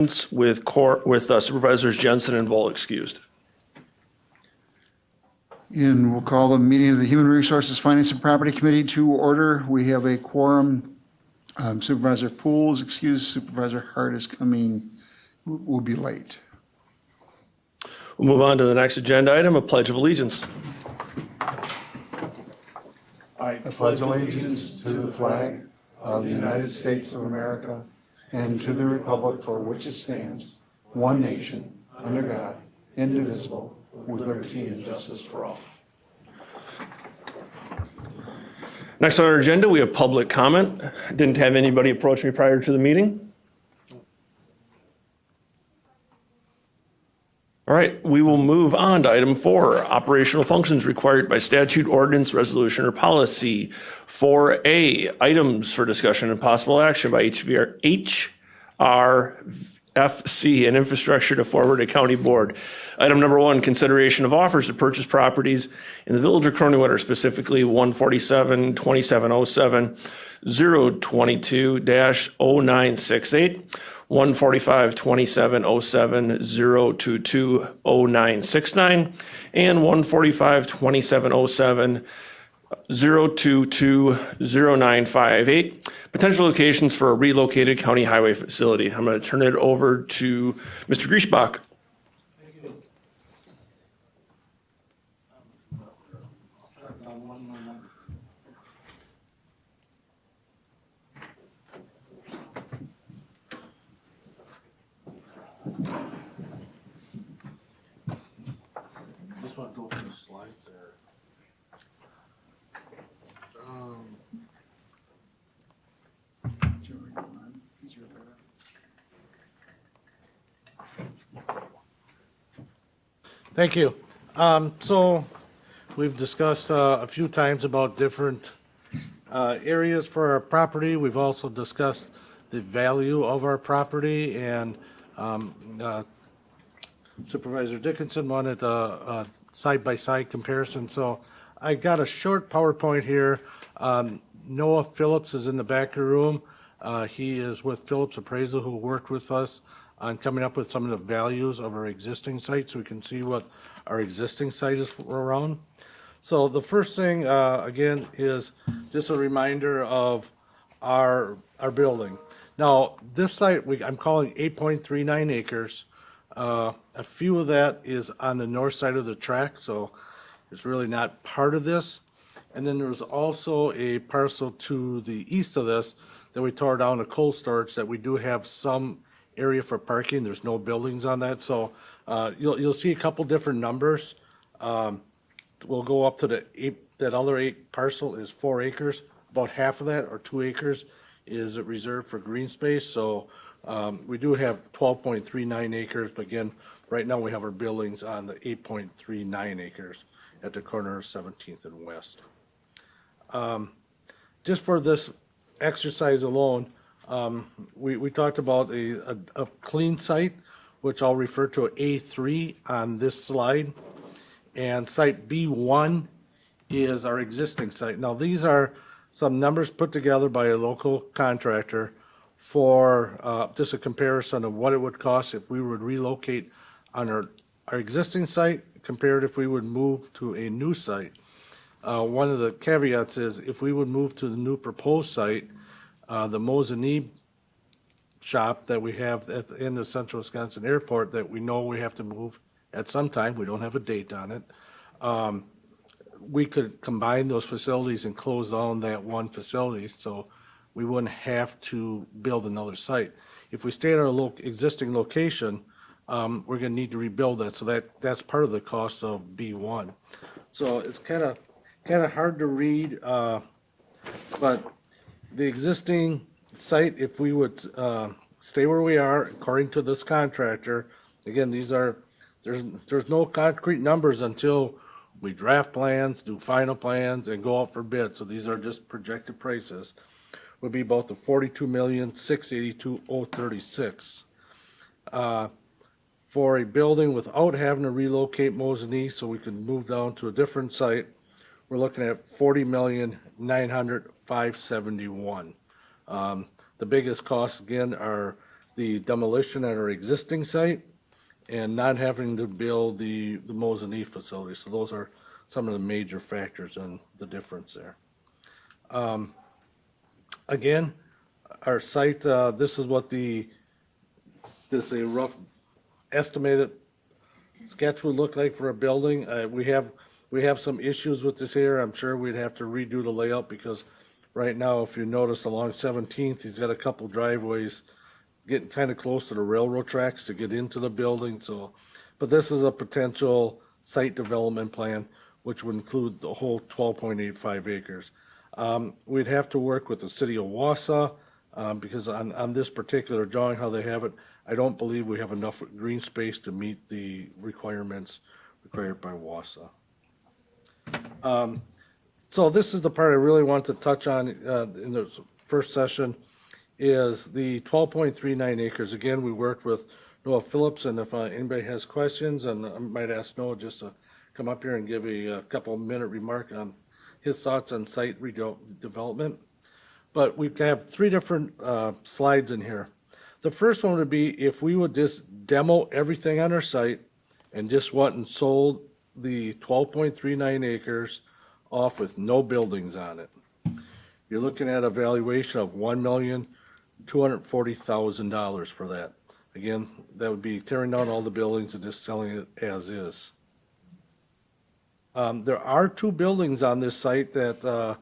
with Supervisors Jensen and Vol excused. And we'll call the meeting of the Human Resources, Finance, and Property Committee to order. We have a quorum. Supervisor Poole is excused. Supervisor Hart is coming, will be late. We'll move on to the next agenda item, a Pledge of Allegiance. I pledge allegiance to the flag of the United States of America and to the republic for which it stands, one nation, under God, indivisible, with liberty and justice for all. Next on our agenda, we have public comment. Didn't have anybody approach me prior to the meeting. All right, we will move on to item 4, operational functions required by statute, ordinance, resolution, or policy. 4A, items for discussion and possible action by HRFC and infrastructure to forward a county board. Item number 1, consideration of offers to purchase properties in the village of Cronywater, specifically 147-2707, 022-0968, 145-2707, 022-0969, and 145-2707, 022-0958, potential locations for a relocated county highway facility. I'm going to turn it over to Mr. Griesbach. Just want to go through the slides there. Thank you. So we've discussed a few times about different areas for our property. We've also discussed the value of our property, and Supervisor Dickinson wanted a side-by-side comparison. So I got a short PowerPoint here. Noah Phillips is in the back of the room. He is with Phillips Appraisal, who worked with us on coming up with some of the values of our existing site, so we can see what our existing site is around. So the first thing, again, is just a reminder of our building. Now, this site, I'm calling 8.39 acres. A few of that is on the north side of the track, so it's really not part of this. And then there's also a parcel to the east of this that we tore down, a cold storage, that we do have some area for parking. There's no buildings on that, so you'll see a couple different numbers. We'll go up to that other 8 parcel is 4 acres. About half of that, or 2 acres, is reserved for green space. So we do have 12.39 acres, but again, right now we have our buildings on the 8.39 acres at the corner of 17th and West. Just for this exercise alone, we talked about a clean site, which I'll refer to as A3 on this slide. And site B1 is our existing site. Now, these are some numbers put together by a local contractor for just a comparison of what it would cost if we would relocate on our existing site compared if we would move to a new site. One of the caveats is if we would move to the new proposed site, the Mosinee shop that we have in the Central Wisconsin Airport that we know we have to move at some time, we don't have a date on it, we could combine those facilities and close down that one facility, so we wouldn't have to build another site. If we stay at our existing location, we're going to need to rebuild that, so that's part of the cost of B1. So it's kind of hard to read, but the existing site, if we would stay where we are, according to this contractor, again, there's no concrete numbers until we draft plans, do final plans, and go out for bid. So these are just projected prices. Would be about the $42,682,036 for a building without having to relocate Mosinee, so we can move down to a different site. We're looking at $40,900,571. The biggest costs again are the demolition at our existing site and not having to build the Mosinee facility. So those are some of the major factors in the difference there. Again, our site, this is what this is a rough estimated sketch would look like for a building. We have some issues with this here. I'm sure we'd have to redo the layout because right now, if you notice along 17th, he's got a couple driveways getting kind of close to the railroad tracks to get into the building. So, but this is a potential site development plan, which would include the whole 12.85 acres. We'd have to work with the city of Wausau because on this particular drawing, how they have it, I don't believe we have enough green space to meet the requirements required by Wausau. So this is the part I really want to touch on in the first session is the 12.39 acres. Again, we worked with Noah Phillips, and if anybody has questions, and I might ask Noah just to come up here and give a couple minute remark on his thoughts on site redevelopment. But we have three different slides in here. The first one would be if we would just demo everything on our site and just went and sold the 12.39 acres off with no buildings on it. You're looking at a valuation of $1,240,000 for that. Again, that would be tearing down all the buildings and just selling it as is. There are two buildings on this site that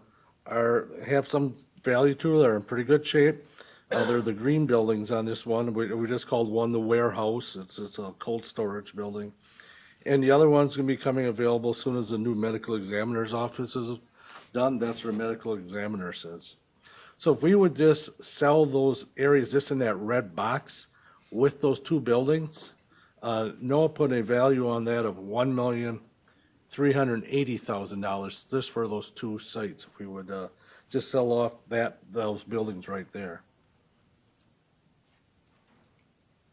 have some value to it. They're in pretty good shape. They're the green buildings on this one. We just called one the warehouse. It's a cold storage building. And the other one's going to be coming available as soon as the new medical examiner's office is done. That's where medical examiner says. So if we would just sell those areas just in that red box with those two buildings, Noah put a value on that of $1,380,000 just for those two sites. If we would just sell off those buildings right there.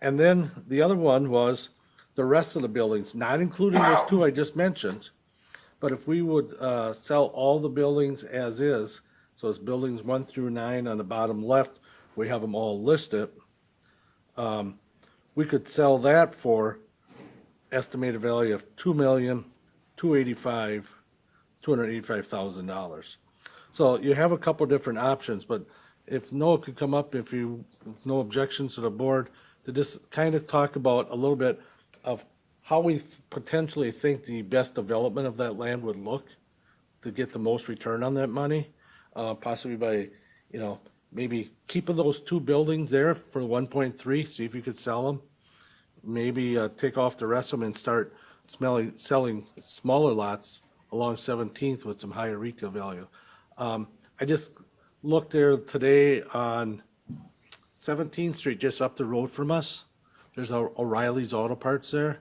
And then the other one was the rest of the buildings, not including those two I just mentioned. But if we would sell all the buildings as is, so it's buildings 1 through 9 on the bottom left, we have them all listed. We could sell that for estimated value of $2,285,000. So you have a couple different options, but if Noah could come up, if no objections to the board, to just kind of talk about a little bit of how we potentially think the best development of that land would look to get the most return on that money, possibly by, maybe keeping those two buildings there for 1.3, see if you could sell them. Maybe take off the rest of them and start selling smaller lots along 17th with some higher retail value. I just looked there today on 17th Street, just up the road from us. There's O'Reilly's Auto Parts there.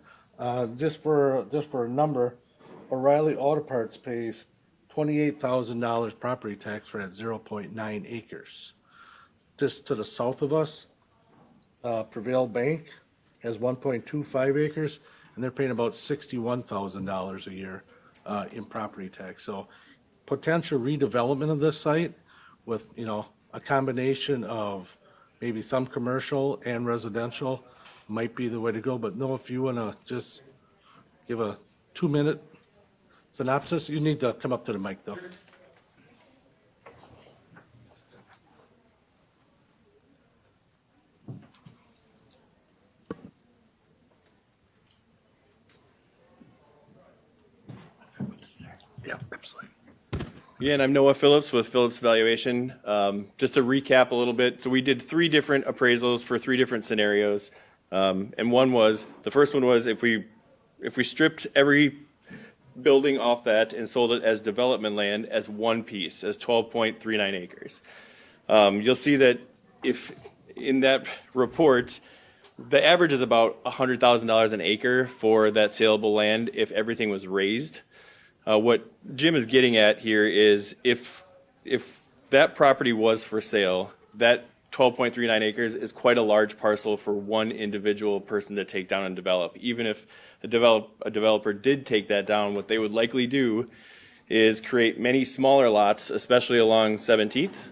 Just for a number, O'Reilly Auto Parts pays $28,000 property tax for that 0.9 acres. Just to the south of us, Prevail Bank has 1.25 acres, and they're paying about $61,000 a year in property tax. So potential redevelopment of this site with, a combination of maybe some commercial and residential might be the way to go. But no, if you want to just give a 2-minute synopsis, you need to come up to the mic though. Yeah, absolutely. Yeah, and I'm Noah Phillips with Phillips Valuation. Just to recap a little bit, so we did 3 different appraisals for 3 different scenarios. And the first one was if we stripped every building off that and sold it as development land as one piece, as 12.39 acres. You'll see that if in that report, the average is about $100,000 an acre for that saleable land if everything was raised. What Jim is getting at here is if that property was for sale, that 12.39 acres is quite a large parcel for one individual person to take down and develop. Even if a developer did take that down, what they would likely do is create many smaller lots, especially along 17th,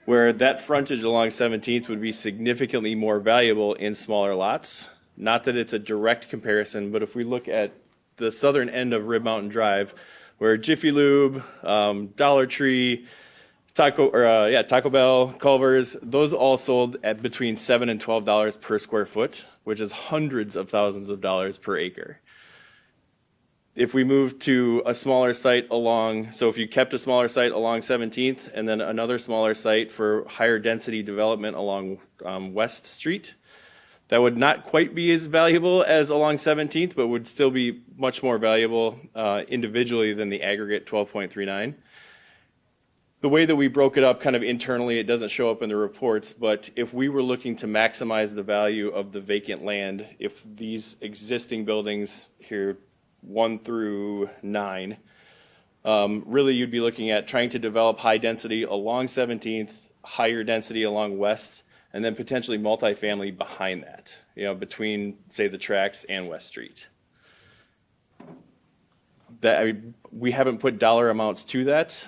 where that frontage along 17th would be significantly more valuable in smaller lots. Not that it's a direct comparison, but if we look at the southern end of Rib Mountain Drive, where Jiffy Lube, Dollar Tree, Taco Bell, Culver's, those all sold at between $7 and $12 per square foot, which is hundreds of thousands of dollars per acre. If we move to a smaller site along, so if you kept a smaller site along 17th and then another smaller site for higher density development along West Street, that would not quite be as valuable as along 17th, but would still be much more valuable individually than the aggregate 12.39. The way that we broke it up kind of internally, it doesn't show up in the reports, but if we were looking to maximize the value of the vacant land, if these existing buildings here, 1 through 9, really you'd be looking at trying to develop high density along 17th, higher density along West, and then potentially multifamily behind that, between, say, the tracks and West Street. We haven't put dollar amounts to that.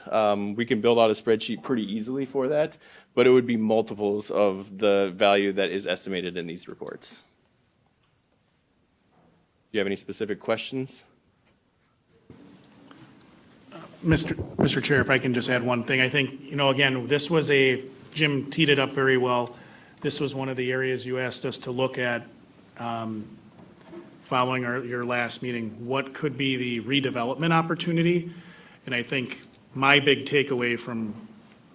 We can build out a spreadsheet pretty easily for that, but it would be multiples of the value that is estimated in these reports. Do you have any specific questions? Mr. Chair, if I can just add one thing. I think, again, Jim teed it up very well. This was one of the areas you asked us to look at following your last meeting. What could be the redevelopment opportunity? And I think my big takeaway from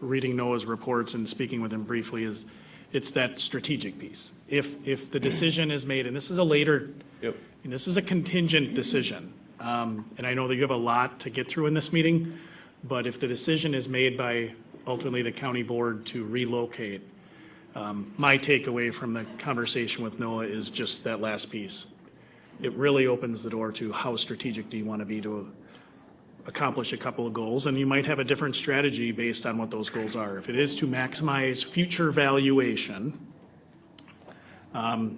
reading Noah's reports and speaking with him briefly is it's that strategic piece. If the decision is made, and this is a later, Yep. and this is a contingent decision, and I know that you have a lot to get through in this meeting, but if the decision is made by ultimately the county board to relocate, my takeaway from the conversation with Noah is just that last piece. It really opens the door to how strategic do you want to be to accomplish a couple of goals, and you might have a different strategy based on what those goals are. If it is to maximize future valuation,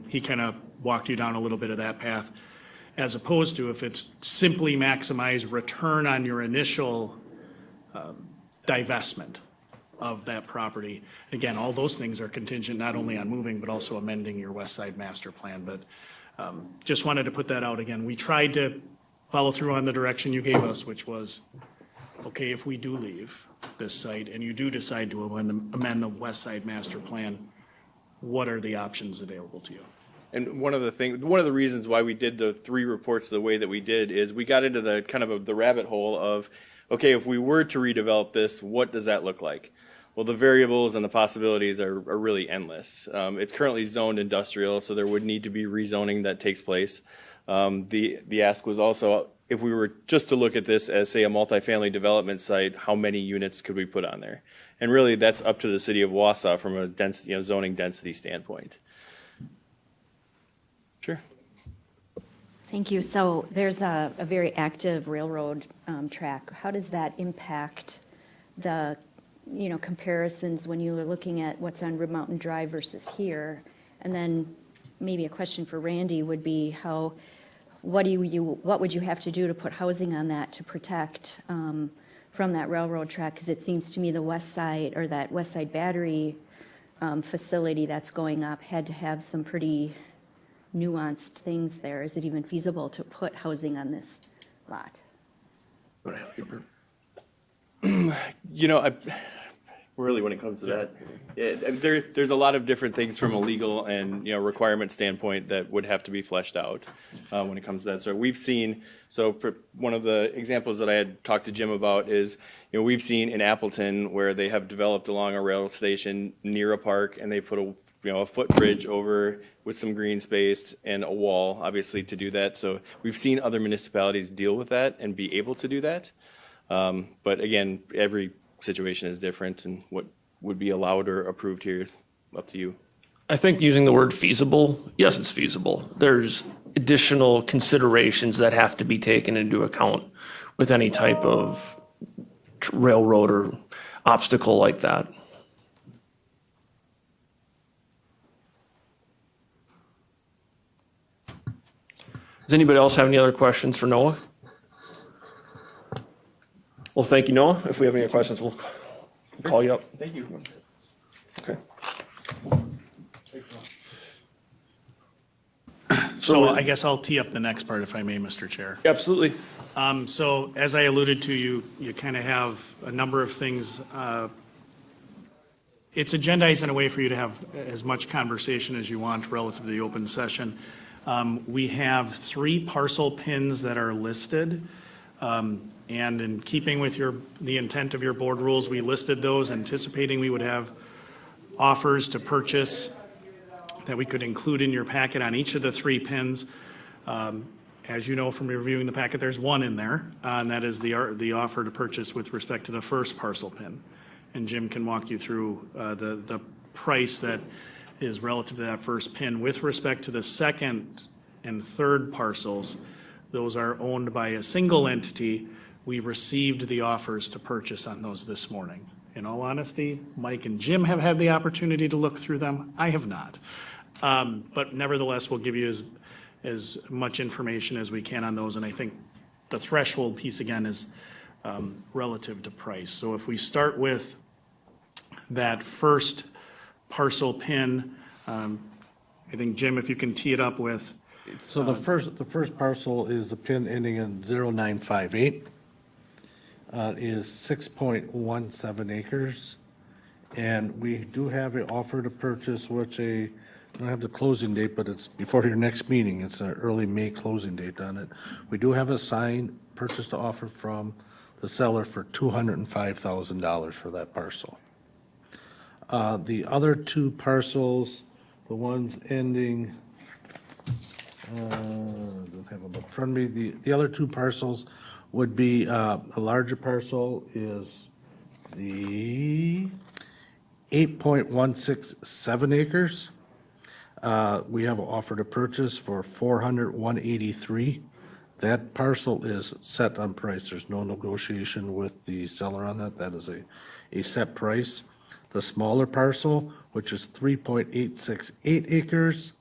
he kind of walked you down a little bit of that path, as opposed to if it's simply maximize return on your initial divestment of that property. Again, all those things are contingent not only on moving, but also amending your West Side master plan. But just wanted to put that out again. We tried to follow through on the direction you gave us, which was, okay, if we do leave this site and you do decide to amend the West Side master plan, what are the options available to you? And one of the reasons why we did the 3 reports the way that we did is we got into the kind of the rabbit hole of, okay, if we were to redevelop this, what does that look like? Well, the variables and the possibilities are really endless. It's currently zoned industrial, so there would need to be rezoning that takes place. The ask was also, if we were just to look at this as, say, a multifamily development site, how many units could we put on there? And really, that's up to the city of Wausau from a zoning density standpoint. Sure. Thank you. So there's a very active railroad track. How does that impact the, comparisons when you're looking at what's on Rib Mountain Drive versus here? And then maybe a question for Randy would be what would you have to do to put housing on that to protect from that railroad track? Because it seems to me the west side, or that West Side battery facility that's going up had to have some pretty nuanced things there. Is it even feasible to put housing on this lot? Really, when it comes to that, there's a lot of different things from a legal and requirement standpoint that would have to be fleshed out when it comes to that. So we've seen. One of the examples that I had talked to Jim about is we've seen in Appleton where they have developed along a rail station near a park, and they put a footbridge over with some green space and a wall, obviously, to do that. So we've seen other municipalities deal with that and be able to do that. But again, every situation is different, and what would be allowed or approved here is up to you. I think using the word feasible, yes, it's feasible. There's additional considerations that have to be taken into account with any type of railroad or obstacle like that. Does anybody else have any other questions for Noah? Well, thank you, Noah. If we have any questions, we'll call you up. Thank you. So I guess I'll tee up the next part if I may, Mr. Chair. Absolutely. So as I alluded to, you kind of have a number of things. It's agendized in a way for you to have as much conversation as you want relative to the open session. We have 3 parcel pins that are listed. And in keeping with the intent of your board rules, we listed those anticipating we would have offers to purchase that we could include in your packet on each of the 3 pins. As you know from reviewing the packet, there's 1 in there, and that is the offer to purchase with respect to the first parcel pin. And Jim can walk you through the price that is relative to that first pin. With respect to the second and third parcels, those are owned by a single entity. We received the offers to purchase on those this morning. In all honesty, Mike and Jim have had the opportunity to look through them. I have not. But nevertheless, we'll give you as much information as we can on those. And I think the threshold piece, again, is relative to price. So if we start with that first parcel pin, I think, Jim, if you can tee it up with. So the first parcel is a pin ending in 0958. Is 6.17 acres. And we do have an offer to purchase, which I don't have the closing date, but it's before your next meeting. It's an early May closing date on it. We do have a signed purchase to offer from the seller for $205,000 for that parcel. The other 2 parcels, the ones ending, I don't have them in front of me. The other 2 parcels would be, a larger parcel is the 8.167 acres. We have an offer to purchase for $401,183. That parcel is set on price. There's no negotiation with the seller on that. That is a set price. The smaller parcel, which is 3.868 acres,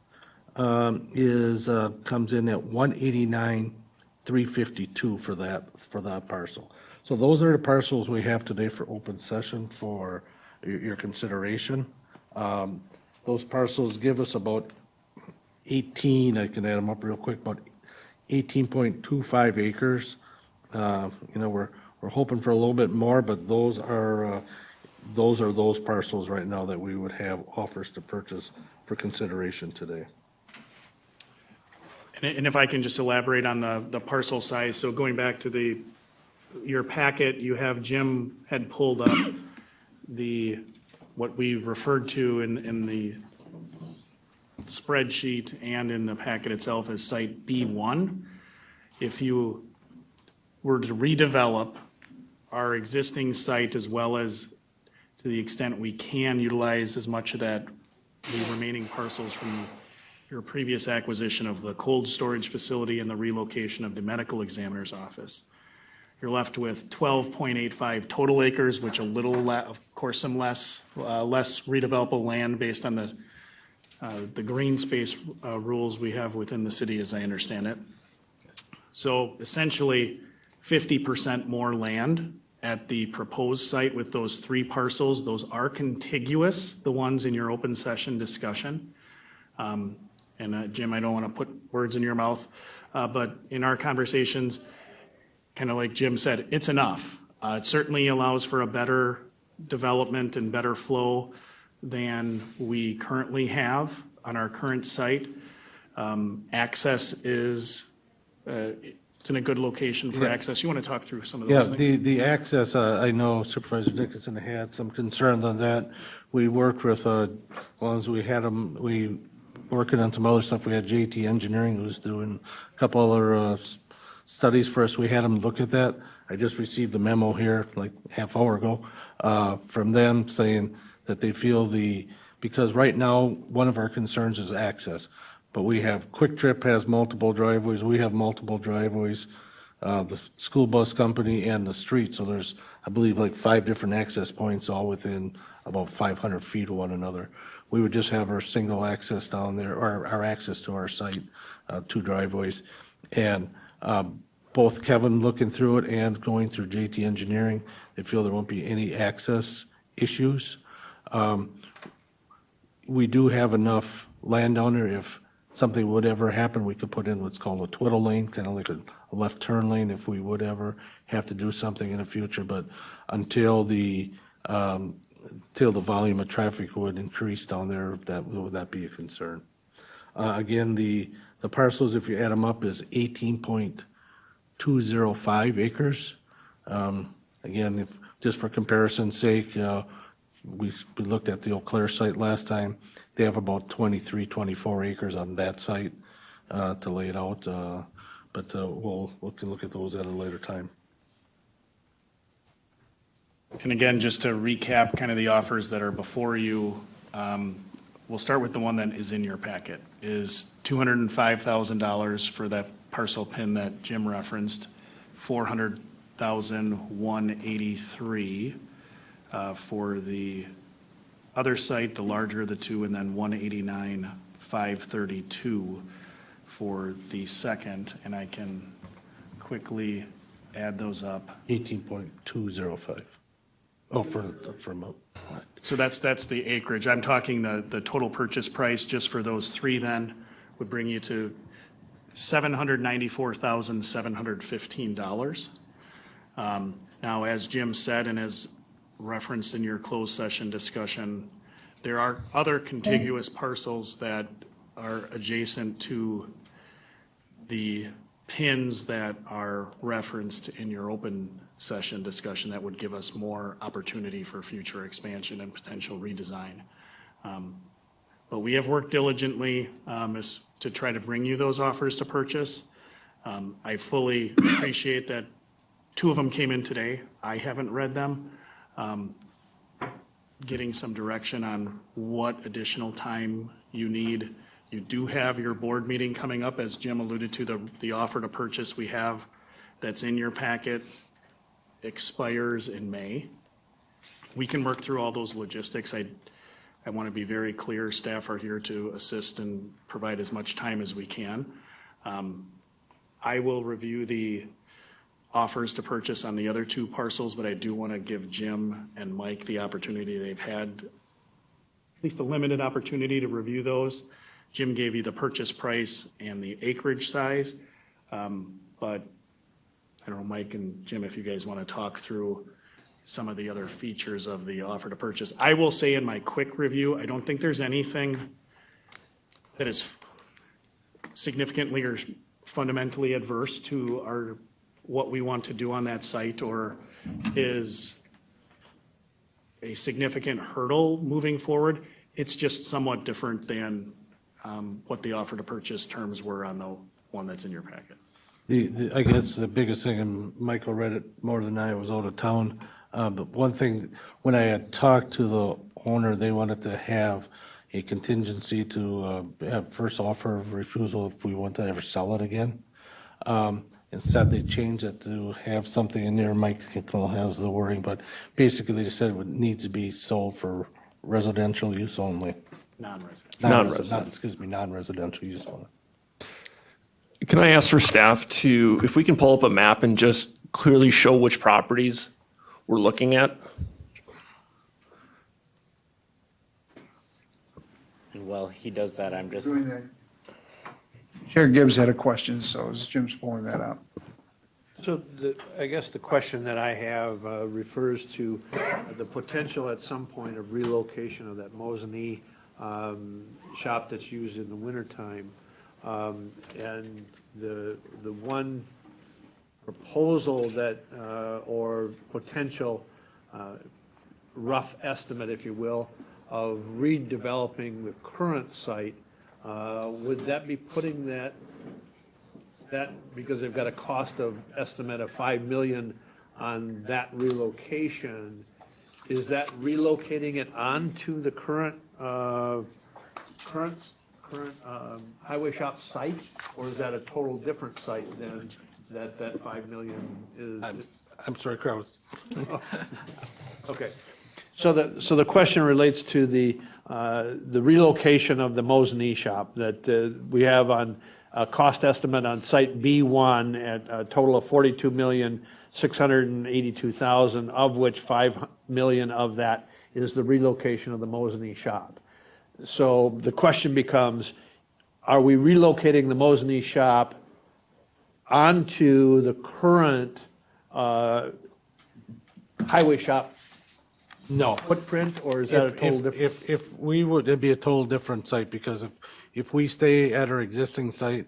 comes in at $189,352 for that parcel. So those are the parcels we have today for open session for your consideration. Those parcels give us about 18, I can add them up real quick, about 18.25 acres. We're hoping for a little bit more, but those are those parcels right now that we would have offers to purchase for consideration today. And if I can just elaborate on the parcel size, so going back to your packet, you have Jim had pulled up what we referred to in the spreadsheet and in the packet itself as site B1. If you were to redevelop our existing site as well as to the extent we can utilize as much of the remaining parcels from your previous acquisition of the cold storage facility and the relocation of the medical examiner's office, you're left with 12.85 total acres, which of course, some less redevelopable land based on the green space rules we have within the city, as I understand it. So essentially, 50% more land at the proposed site with those 3 parcels. Those are contiguous, the ones in your open session discussion. Jim, I don't want to put words in your mouth, but in our conversations, kind of like Jim said, it's enough. It certainly allows for a better development and better flow than we currently have on our current site. Access is, it's in a good location for access. You want to talk through some of those things? The access, I know Supervisor Dickinson had some concerns on that. We worked with, as long as we had them, we working on some other stuff. We had JT Engineering who's doing a couple other studies for us. We had them look at that. I just received a memo here like half hour ago from them saying that they feel because right now, one of our concerns is access. But we have, Quick Trip has multiple driveways, we have multiple driveways, the school bus company and the street. So there's, I believe, like 5 different access points all within about 500 feet of one another. We would just have our single access down there, or our access to our site, 2 driveways. And both Kevin looking through it and going through JT Engineering, they feel there won't be any access issues. We do have enough land down there if something would ever happen, we could put in what's called a twiddle lane, kind of like a left turn lane if we would ever have to do something in the future. But until the volume of traffic would increase down there, that would not be a concern. Again, the parcels, if you add them up, is 18.205 acres. Again, if, just for comparison's sake, we looked at the Eau Claire site last time. They have about 23, 24 acres on that site to lay it out, but we can look at those at a later time. And again, just to recap kind of the offers that are before you, we'll start with the one that is in your packet, is $205,000 for that parcel pin that Jim referenced, $400,183 for the other site, the larger of the two, and then $189,532 for the second, and I can quickly add those up. 18.205. Oh, for mo. So that's the acreage. I'm talking the total purchase price just for those three then would bring you to $794,715. Now, as Jim said, and as referenced in your closed session discussion, there are other contiguous parcels that are adjacent to the pins that are referenced in your open session discussion that would give us more opportunity for future expansion and potential redesign. But we have worked diligently to try to bring you those offers to purchase. I fully appreciate that two of them came in today. I haven't read them. Getting some direction on what additional time you need. You do have your board meeting coming up, as Jim alluded to, the offer to purchase we have that's in your packet expires in May. We can work through all those logistics. I want to be very clear, staff are here to assist and provide as much time as we can. I will review the offers to purchase on the other two parcels, but I do want to give Jim and Mike the opportunity. They've had at least a limited opportunity to review those. Jim gave you the purchase price and the acreage size, but I don't know, Mike and Jim, if you guys want to talk through some of the other features of the offer to purchase. I will say in my quick review, I don't think there's anything that is significantly or fundamentally adverse to what we want to do on that site or is a significant hurdle moving forward. It's just somewhat different than what the offer to purchase terms were on the one that's in your packet. I guess the biggest thing, and Michael read it more than I was out of town, but one thing, when I had talked to the owner, they wanted to have a contingency to have first offer of refusal if we want to ever sell it again. Instead, they changed it to have something in there, Mike has the wording, but basically they said it needs to be sold for residential use only. Non-residential. Non-residential use only. Can I ask for staff to, if we can pull up a map and just clearly show which properties we're looking at? And while he does that, I'm just, Doing that. Chair Gibbs had a question, so as Jim's pulling that up. So I guess the question that I have refers to the potential at some point of relocation of that Mosinee shop that's used in the wintertime. And the one proposal that, or potential rough estimate, if you will, of redeveloping the current site, would that be putting that, because they've got a cost of estimate of 5 million on that relocation, is that relocating it onto the current highway shop site, or is that a total different site than that 5 million is? I'm sorry, Kraus. Okay, so the question relates to the relocation of the Mosinee shop that we have on a cost estimate on site B1 at a total of $42,682,000, of which 5 million of that is the relocation of the Mosinee shop. So the question becomes, are we relocating the Mosney shop onto the current highway shop No. footprint, or is that a total different? If we would, it'd be a total different site, because if we stay at our existing site,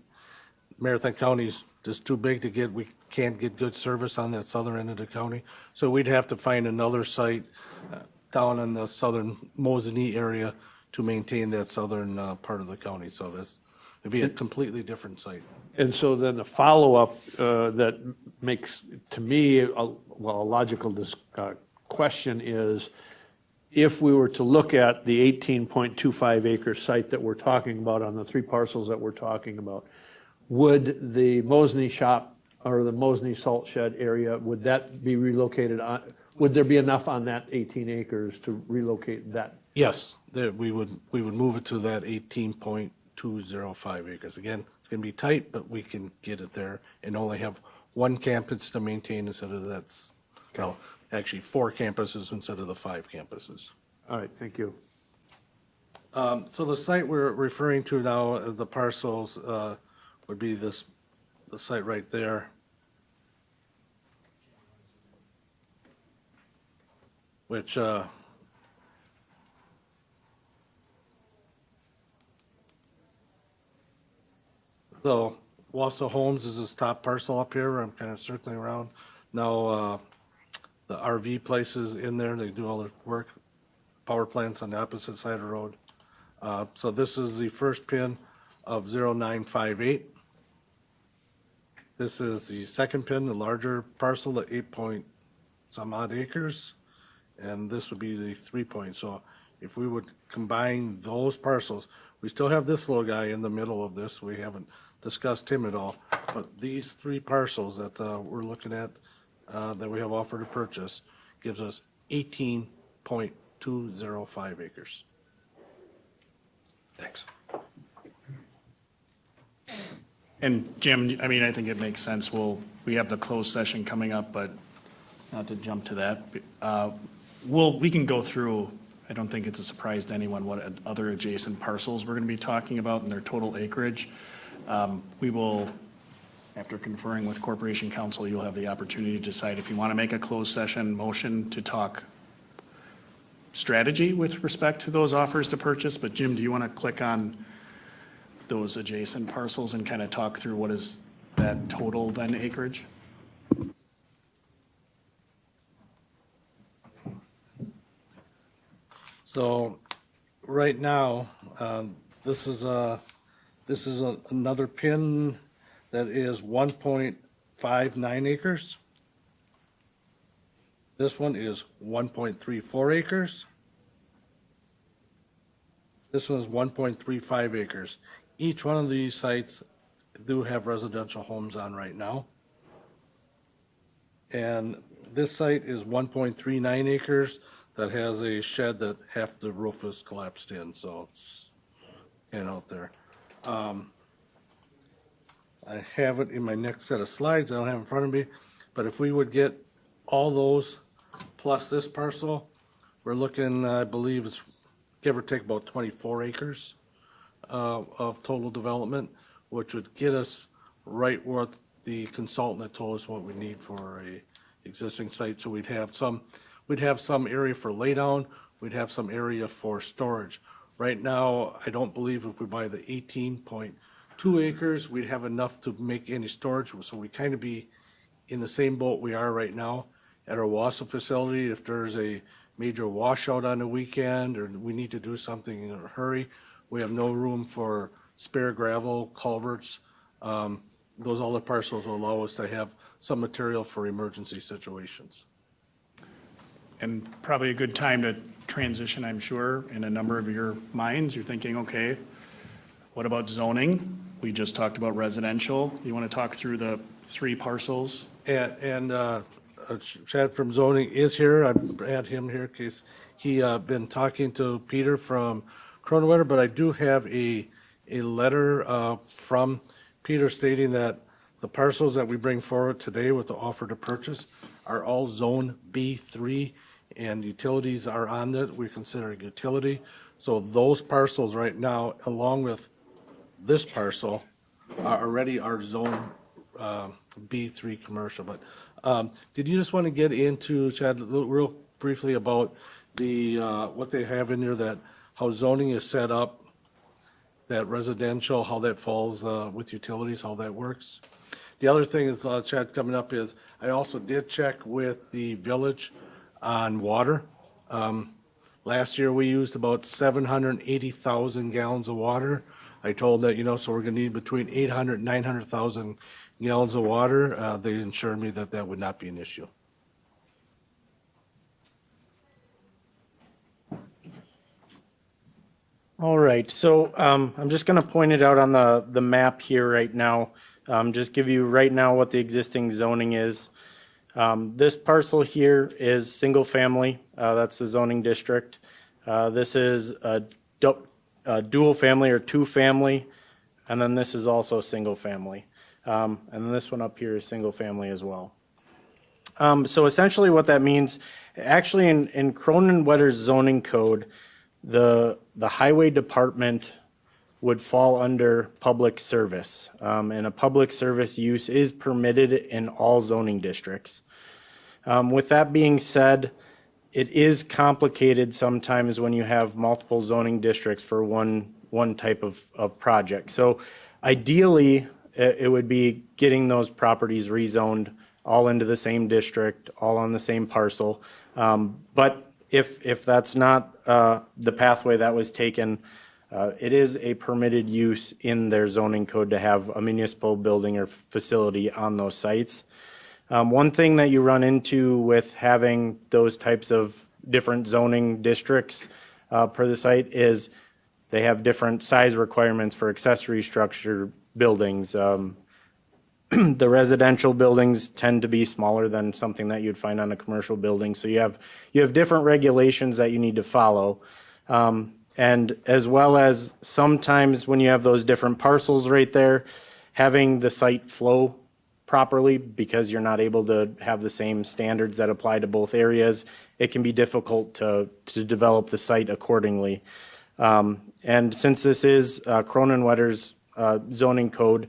Marathon County's just too big to get, we can't get good service on that southern end of the county. So we'd have to find another site down in the southern Mosinee area to maintain that southern part of the county. So it'd be a completely different site. And so then the follow-up that makes, to me, a logical question is, if we were to look at the 18.25 acre site that we're talking about on the 3 parcels that we're talking about, would the Mosney shop or the Mosney salt shed area, would that be relocated on, would there be enough on that 18 acres to relocate that? Yes, we would move it to that 18.205 acres. Again, it's going to be tight, but we can get it there and only have 1 campus to maintain instead of well, actually 4 campuses instead of the 5 campuses. All right, thank you. So the site we're referring to now, the parcels, would be the site right there. Which, so Wausau Homes is this top parcel up here, where I'm kind of circling around. Now, the RV places in there, they do all their work. Power plants on the opposite side of the road. So this is the first pin of 0958. This is the second pin, the larger parcel at 8-point-some odd acres. And this would be the 3 point. So if we would combine those parcels, we still have this little guy in the middle of this. We haven't discussed him at all. But these 3 parcels that we're looking at, that we have offered to purchase, gives us 18.205 acres. Thanks. And Jim, I mean, I think it makes sense. We have the closed session coming up, but not to jump to that. We can go through, I don't think it's a surprise to anyone what other adjacent parcels we're going to be talking about and their total acreage. We will, after conferring with Corporation Counsel, you'll have the opportunity to decide if you want to make a closed session motion to talk strategy with respect to those offers to purchase. But Jim, do you want to click on those adjacent parcels and kind of talk through what is that total then acreage? So right now, this is another pin that is 1.59 acres. This one is 1.34 acres. This one is 1.35 acres. Each one of these sites do have residential homes on right now. And this site is 1.39 acres that has a shed that half the roof is collapsed in, so it's out there. I have it in my next set of slides, I don't have it in front of me, but if we would get all those plus this parcel, we're looking, I believe it's give or take about 24 acres of total development, which would get us right where the consultant that told us what we need for a existing site. So we'd have some area for laydown, we'd have some area for storage. Right now, I don't believe if we buy the 18.2 acres, we'd have enough to make any storage. So we kind of be in the same boat we are right now at our Wausau facility. If there's a major washout on the weekend or we need to do something in a hurry, we have no room for spare gravel, culverts. Those other parcels will allow us to have some material for emergency situations. And probably a good time to transition, I'm sure, in a number of your minds. You're thinking, okay, what about zoning? We just talked about residential. You want to talk through the 3 parcels? And Chad from zoning is here. I had him here in case he been talking to Peter from Cronewetter, but I do have a letter from Peter stating that the parcels that we bring forward today with the offer to purchase are all Zone B3, and utilities are on that. We consider a utility. So those parcels right now, along with this parcel are already our zone B3 commercial, but did you just want to get into, Chad, real briefly about the, what they have in there, that how zoning is set up, that residential, how that falls with utilities, how that works? The other thing is, Chad, coming up is, I also did check with the village on water. Last year, we used about 780,000 gallons of water. I told that, so we're gonna need between 800 and 900,000 gallons of water. They assured me that that would not be an issue. All right, so I'm just going to point it out on the map here right now. Just give you right now what the existing zoning is. This parcel here is single family. That's the zoning district. This is a dual family or two family, and then this is also single family. And then this one up here is single family as well. So essentially what that means, actually in Cronin-Wetter's zoning code, the highway department would fall under public service. And a public service use is permitted in all zoning districts. With that being said, it is complicated sometimes when you have multiple zoning districts for one type of project. So ideally, it would be getting those properties rezoned all into the same district, all on the same parcel. But if that's not the pathway that was taken, it is a permitted use in their zoning code to have a municipal building or facility on those sites. One thing that you run into with having those types of different zoning districts per the site is they have different size requirements for accessory structure buildings. The residential buildings tend to be smaller than something that you'd find on a commercial building. So you have different regulations that you need to follow. And as well as sometimes when you have those different parcels right there, having the site flow properly because you're not able to have the same standards that apply to both areas, it can be difficult to develop the site accordingly. And since this is Cronin-Wetter's zoning code,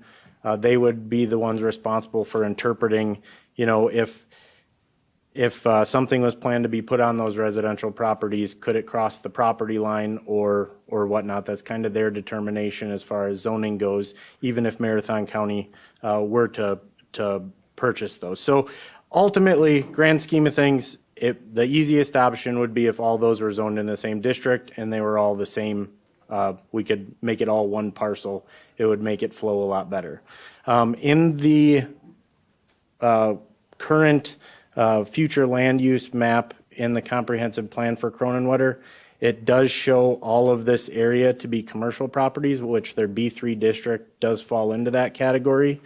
they would be the ones responsible for interpreting, if something was planned to be put on those residential properties, could it cross the property line or whatnot? That's kind of their determination as far as zoning goes, even if Marathon County were to purchase those. So ultimately, grand scheme of things, the easiest option would be if all those were zoned in the same district and they were all the same. We could make it all one parcel. It would make it flow a lot better. In the current future land use map in the comprehensive plan for Cronin-Wetter, it does show all of this area to be commercial properties, which their B3 district does fall into that category.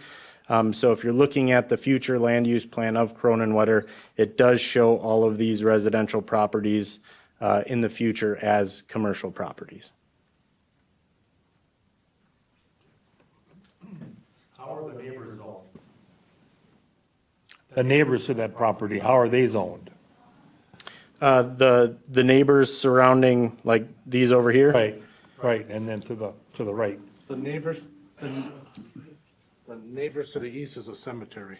So if you're looking at the future land use plan of Cronin-Wetter, it does show all of these residential properties in the future as commercial properties. How are the neighbors zoned? The neighbors to that property, how are they zoned? The neighbors surrounding, like these over here? Right, and then to the right. The neighbors to the east is a cemetery.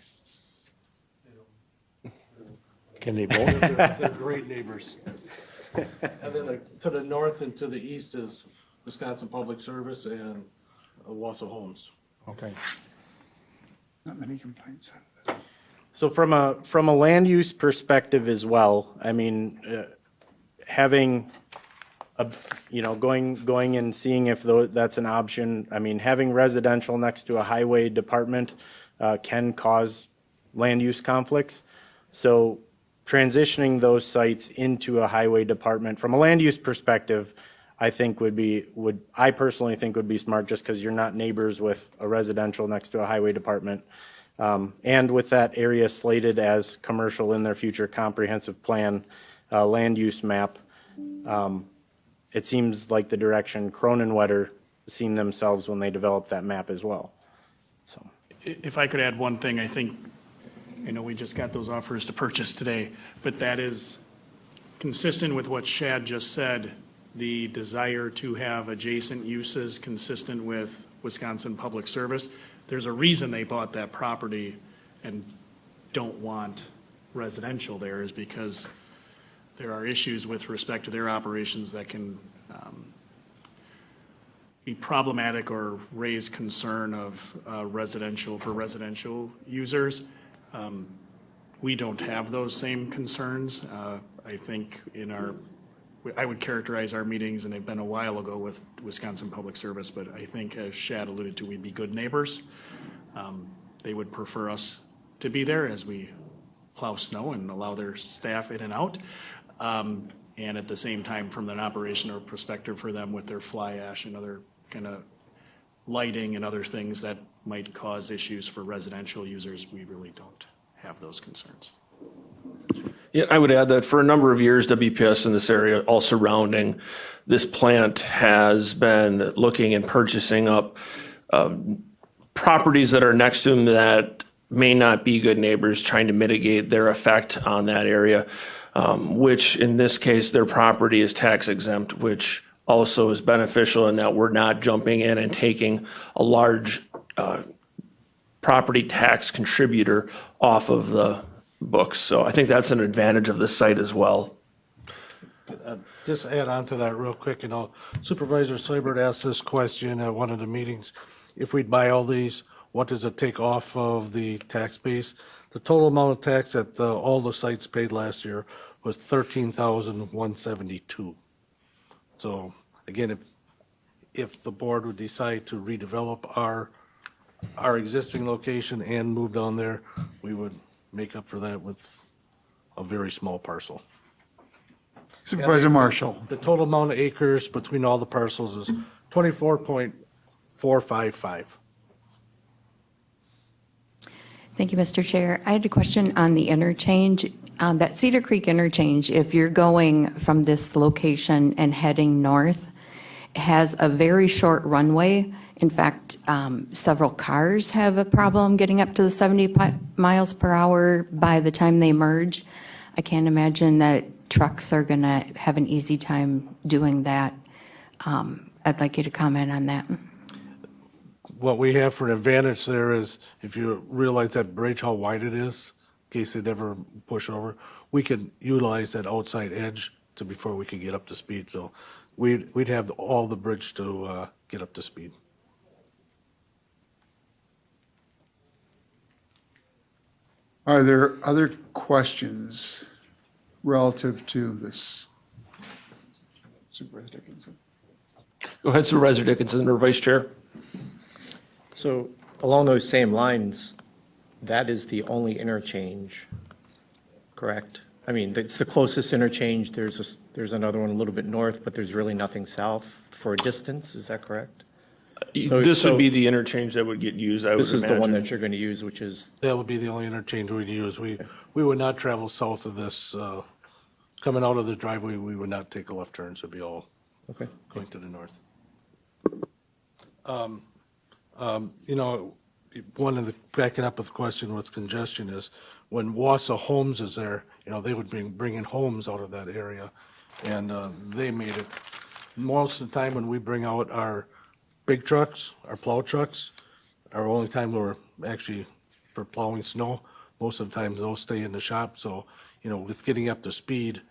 Can they both? They're great neighbors. And then to the north and to the east is Wisconsin Public Service and Wausau Homes. Okay. Not many complaints. So from a land use perspective as well, I mean, having going and seeing if that's an option. I mean, having residential next to a highway department can cause land use conflicts. So transitioning those sites into a highway department from a land use perspective, I think I personally think would be smart, just because you're not neighbors with a residential next to a highway department. And with that area slated as commercial in their future comprehensive plan land use map, it seems like the direction Cronin-Wetter seen themselves when they developed that map as well. So, If I could add one thing, I know we just got those offers to purchase today, but that is consistent with what Shad just said, the desire to have adjacent uses consistent with Wisconsin Public Service. There's a reason they bought that property and don't want residential there, is because there are issues with respect to their operations that can be problematic or raise concern of residential for residential users. We don't have those same concerns. I think I would characterize our meetings, and they've been a while ago with Wisconsin Public Service, but I think, as Shad alluded to, we'd be good neighbors. They would prefer us to be there as we plow snow and allow their staff in and out. And at the same time, from an operational perspective for them with their fly ash and other kind of lighting and other things that might cause issues for residential users, we really don't have those concerns. Yeah, I would add that for a number of years, WPS in this area, all surrounding this plant, has been looking and purchasing up properties that are next to them that may not be good neighbors, trying to mitigate their effect on that area, which in this case, their property is tax exempt, which also is beneficial in that we're not jumping in and taking a large property tax contributor off of the books. So I think that's an advantage of the site as well. Just add on to that real quick, Supervisor Seibert asked this question at one of the meetings. If we'd buy all these, what does it take off of the tax base? The total amount of tax that all the sites paid last year was $13,172. So again, if the board would decide to redevelop our existing location and move down there, we would make up for that with a very small parcel. Supervisor Marshall. The total amount of acres between all the parcels is 24.455. Thank you, Mr. Chair. I had a question on the interchange. That Cedar Creek interchange, if you're going from this location and heading north, has a very short runway. In fact, several cars have a problem getting up to the 70 miles per hour by the time they merge. I can't imagine that trucks are going to have an easy time doing that. I'd like you to comment on that. What we have for an advantage there is, if you realize that bridge, how wide it is, in case they'd ever push over, we could utilize that outside edge before we could get up to speed. So we'd have all the bridge to get up to speed. Are there other questions relative to this? Supervisor Dickinson. Go ahead, Supervisor Dickinson, or Vice Chair. So along those same lines, that is the only interchange, correct? I mean, it's the closest interchange. There's another one a little bit north, but there's really nothing south for a distance. Is that correct? This would be the interchange that would get used, I would imagine. This is the one that you're going to use, which is, That would be the only interchange we'd use. We would not travel south of this. Coming out of the driveway, we would not take a left turn, so it'd be all okay. going to the north. One of the, backing up with the question with congestion is, when Wausau Homes is there, they would bring in homes out of that area, and they made it. Most of the time when we bring out our big trucks, our plow trucks, our only time we're actually for plowing snow, most of the time those stay in the shop. So, with getting up to speed,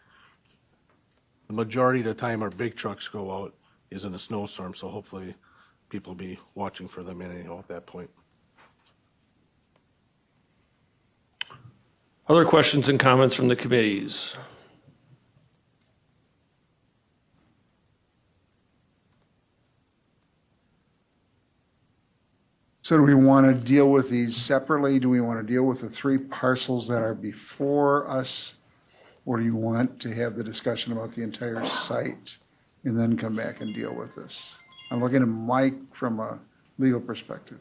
the majority of the time our big trucks go out is in a snowstorm. So hopefully people will be watching for them anyhow at that point. Other questions and comments from the committees? So do we want to deal with these separately? Do we want to deal with the three parcels that are before us? Or do you want to have the discussion about the entire site and then come back and deal with this? I'm looking at Mike from a legal perspective.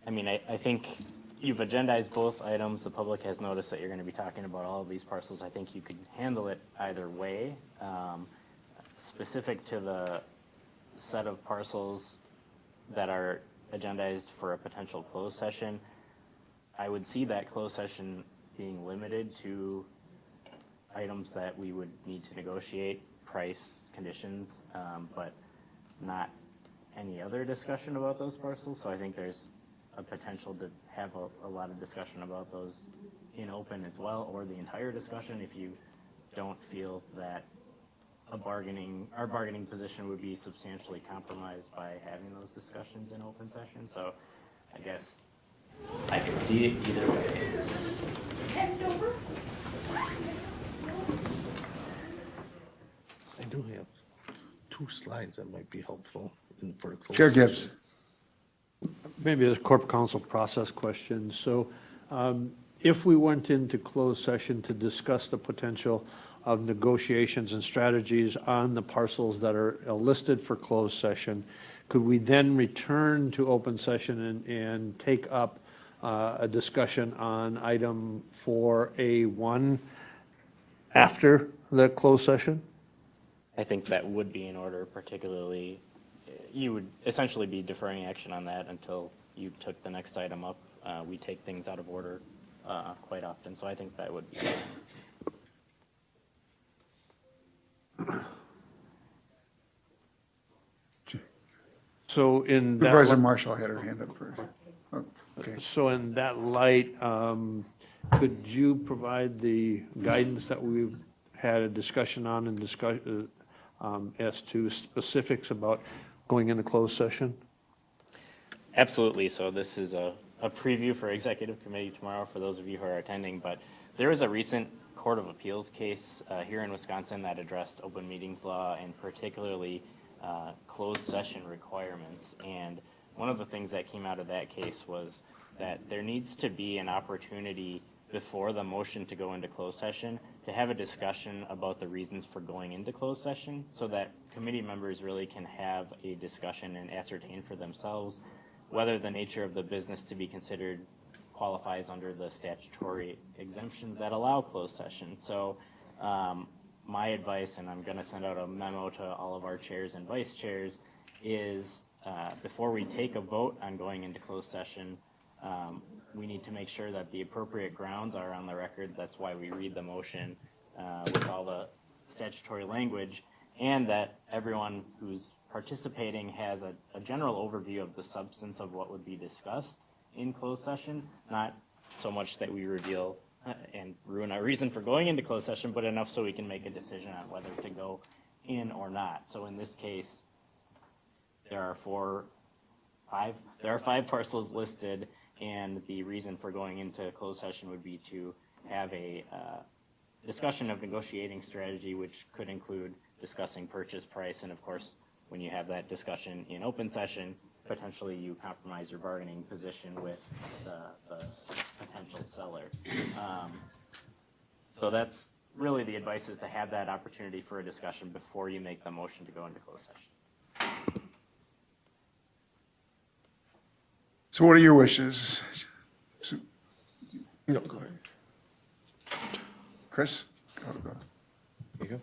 I mean, I think you've agendized both items. The public has noticed that you're going to be talking about all of these parcels. I think you could handle it either way. Specific to the set of parcels that are agendized for a potential closed session, I would see that closed session being limited to items that we would need to negotiate, price, conditions, but not any other discussion about those parcels. So I think there's a potential to have a lot of discussion about those in open as well, or the entire discussion if you don't feel that our bargaining position would be substantially compromised by having those discussions in open session. So I guess I could see it either way. I do have 2 slides that might be helpful for the closed Chair session. Gibbs. Maybe a corporate counsel process question. So if we went into closed session to discuss the potential of negotiations and strategies on the parcels that are listed for closed session, could we then return to open session and take up a discussion on item 4A1 after the closed session? I think that would be in order, particularly, you would essentially be deferring action on that until you took the next item up. We take things out of order quite often, so I think that would be fine. So in that. Supervisor Marshall had her hand up first. Oh, okay. So in that light, could you provide the guidance that we've had a discussion on and as to specifics about going into closed session? Absolutely. So this is a preview for executive committee tomorrow for those of you who are attending, but there was a recent Court of Appeals case here in Wisconsin that addressed open meetings law and particularly closed session requirements. And one of the things that came out of that case was that there needs to be an opportunity before the motion to go into closed session to have a discussion about the reasons for going into closed session so that committee members really can have a discussion and ascertain for themselves whether the nature of the business to be considered qualifies under the statutory exemptions that allow closed session. So my advice, and I'm going to send out a memo to all of our chairs and vice chairs, is before we take a vote on going into closed session, we need to make sure that the appropriate grounds are on the record. That's why we read the motion with all the statutory language, and that everyone who's participating has a general overview of the substance of what would be discussed in closed session, not so much that we reveal and ruin our reason for going into closed session, but enough so we can make a decision on whether to go in or not. So in this case, there are five parcels listed, and the reason for going into closed session would be to have a discussion of negotiating strategy, which could include discussing purchase price, and of course, when you have that discussion in open session, potentially you compromise your bargaining position with the potential seller. So that's really the advice, is to have that opportunity for a discussion before you make the motion to go into closed session. So what are your wishes? No, go ahead. Chris? Go.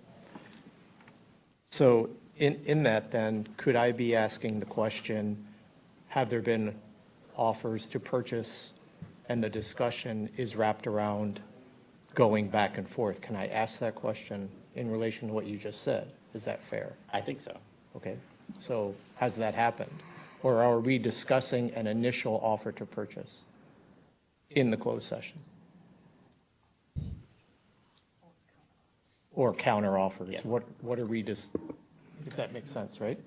So in that then, could I be asking the question, have there been offers to purchase and the discussion is wrapped around going back and forth? Can I ask that question in relation to what you just said? Is that fair? I think so. Okay, so has that happened? Or are we discussing an initial offer to purchase in the closed session? Or counter offers? Yeah. What are we just, if that makes sense, right?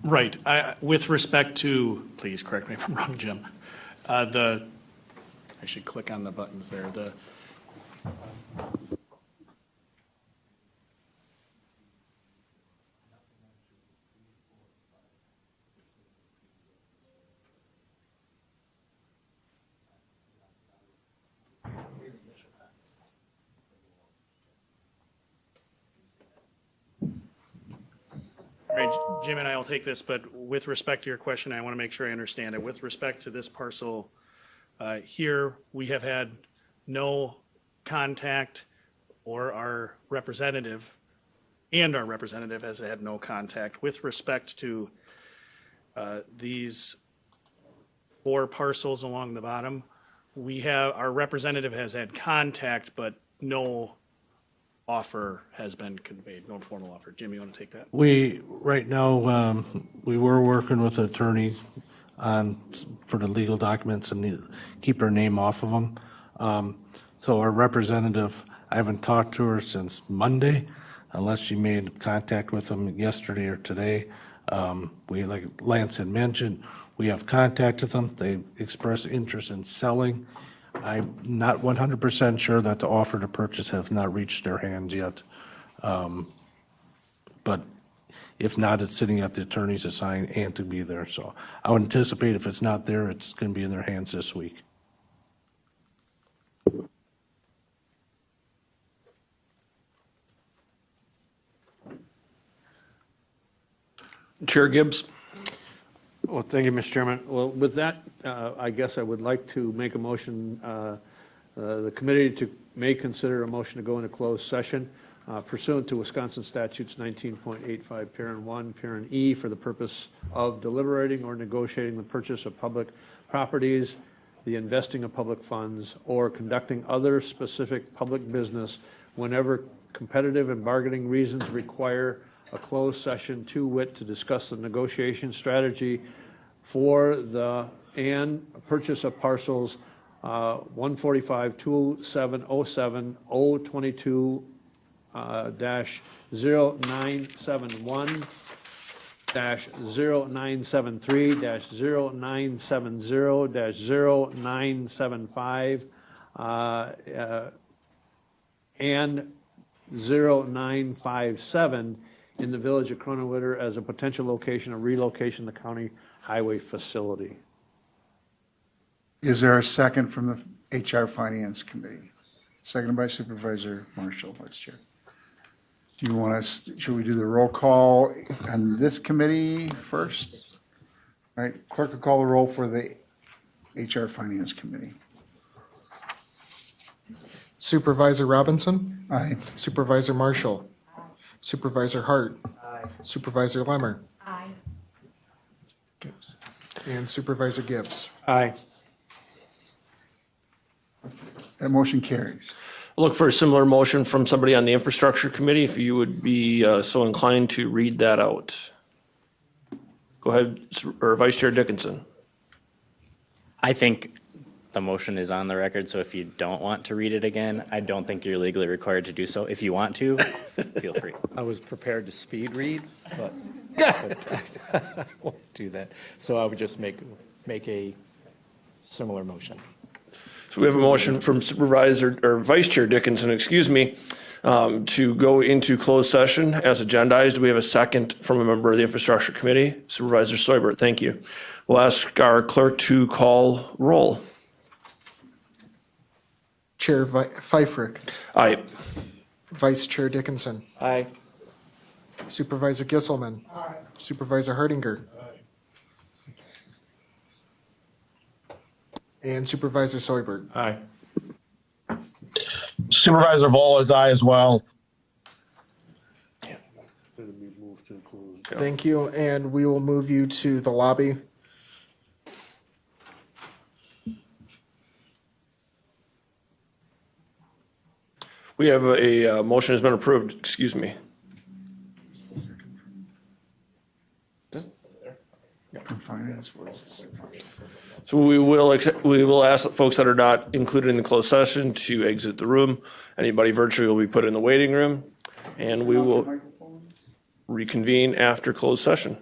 Right. With respect to, please correct me if I'm wrong, Jim, I should click on the buttons there. Right, Jim and I will take this, but with respect to your question, I want to make sure I understand it. With respect to this parcel here, we have had no contact, or our representative has had no contact with respect to these 4 parcels along the bottom. Our representative has had contact, but no offer has been conveyed, no formal offer. Jim, you want to take that? We, right now, we were working with an attorney for the legal documents and keep her name off of them. So our representative, I haven't talked to her since Monday, unless she made contact with them yesterday or today. We, like Lance had mentioned, we have contacted them. They expressed interest in selling. I'm not 100% sure that the offer to purchase has not reached their hands yet. But if not, it's sitting at the attorney's to sign and to be there. So I would anticipate if it's not there, it's going to be in their hands this week. Chair Gibbs? Well, thank you, Mr. Chairman. Well, with that, I guess I would like to make a motion, the committee may consider a motion to go into closed session pursuant to Wisconsin statutes 19.85, parent 1, parent E, for the purpose of deliberating or negotiating the purchase of public properties, the investing of public funds, or conducting other specific public business whenever competitive and bargaining reasons require a closed session, to wit, to discuss the negotiation strategy for the purchase of parcels 145, 2707, 022 0971 0973 0970 0975 and 0957 in the village of Croninwitter as a potential location of relocation to the county highway facility. Is there a second from the HR Finance Committee? Seconded by Supervisor Marshall, Vice Chair. Do you want us, should we do the roll call on this committee first? All right, clerk will call the roll for the HR Finance Committee. Supervisor Robinson? Aye. Supervisor Marshall? Supervisor Hart? Supervisor Lemmer? Gibbs. And Supervisor Gibbs? Aye. That motion carries. Look for a similar motion from somebody on the Infrastructure Committee, if you would be so inclined to read that out. Go ahead, or Vice Chair Dickinson. I think the motion is on the record, so if you don't want to read it again, I don't think you're legally required to do so. If you want to, feel free. I was prepared to speed read, but I won't do that. So I would just make a similar motion. So we have a motion from Supervisor, or Vice Chair Dickinson, excuse me, to go into closed session as agendized. Do we have a second from a member of the Infrastructure Committee? Supervisor Soibert, thank you. We'll ask our clerk to call roll. Chair Pfeiffer? Aye. Vice Chair Dickinson? Aye. Supervisor Gisselman? Supervisor Hardinger? And Supervisor Soibert? Aye. Supervisor Vol is aye as well. Thank you, and we will move you to the lobby. We have a motion has been approved, excuse me. From Finance was. So we will ask the folks that are not included in the closed session to exit the room. Anybody virtually will be put in the waiting room, and we will reconvene after closed session.